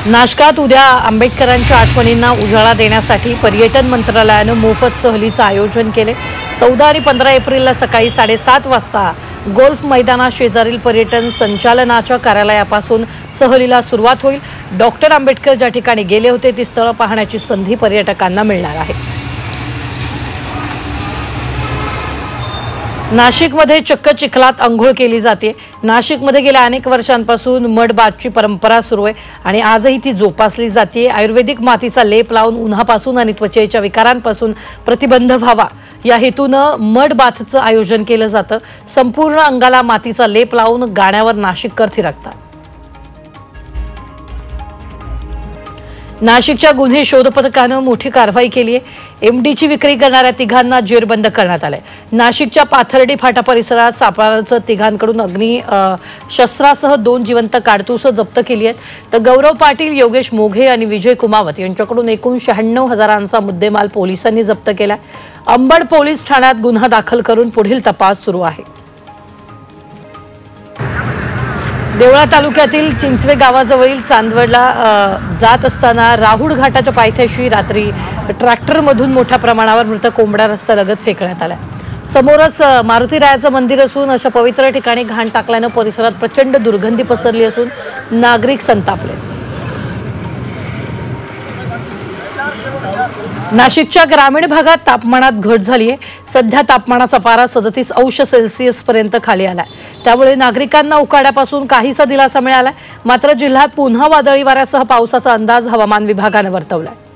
नाशकात उद्या आंबेडकरांच्या आठवणींना उजाळा देण्यासाठी पर्यटन मंत्रालयाने मोफत सहलीचं आयोजन केले। 14 आणि 15 एप्रिलला सकाळी 7:30 वाजता गोल्फ मैदाना शेजारील पर्यटन संचालनाच्या कार्यालयापासून सहलीला सुरुवात होईल। डॉक्टर आंबेडकर ज्या ठिकाणी गेले होते ती स्थळ पाहण्याची संधी पर्यटकांना मिळणार आहे। नाशिकमध्ये चक्क चिखलात अंघोळ केली जाते। नाशिकमध्ये गेल्या अनेक वर्षांपासून मडबाथची परंपरा सुरू आहे आणि आजही ती जोपासली जाते। आयुर्वेदिक मातीचा लेप लावून उन्हापासून आणि त्वचेच्या विकारांपासून प्रतिबंध व्हावा या हेतूने मडबाथचं आयोजन केलं जातं। संपूर्ण अंगाला मातीचा लेप लावून गाण्यावर नाशिककर थिरकतात। नाशिकच्या गुन्हे शोध पथकाने मोठी कारवाई केली आहे। एमडीची विक्री करणाऱ्या तिघांना जेरबंद करण्यात आले। नाशिकच्या पाथर्डी फाटा परिसरात सापळाचं तिघांकडून शस्त्रासह 2 जिवंत काडतूस जप्त केली आहेत। तर गौरव पाटील, योगेश मोघे आणि विजय कुमावत यांच्याकडून एकूण 96,000चा मुद्देमाल पोलिसांनी जप्त केला। अंबड पोलीस ठाण्यात गुन्हा दाखल करून पुढील तपास सुरू आहे। देवळा तालुक्यातील चिंचवे गावाजवळील चांदवडला जात असताना राहुड घाटाच्या पायथ्याशी रात्री ट्रॅक्टरमधून मोठ्या प्रमाणावर मृत कोंबड्या रस्त्यालगत फेकण्यात आल्या। समोरच मारुतीरायाचं मंदिर असून अशा पवित्र ठिकाणी घाण टाकल्याने परिसरात प्रचंड दुर्गंधी पसरली असून नागरिक संतापले। नाशिकच्या ग्रामीण भागात तापमानात घट झाली आहे। सध्या तापमानाचा पारा 37 अंश सेल्सिअस पर्यंत खाली आलाय। त्यामुळे नागरिकांना उकाड्यापासून काहीसा दिलासा मिळाला। मात्र जिल्ह्यात पुन्हा वादळी वाऱ्यासह पावसाचा अंदाज हवामान विभागाने वर्तवलाय।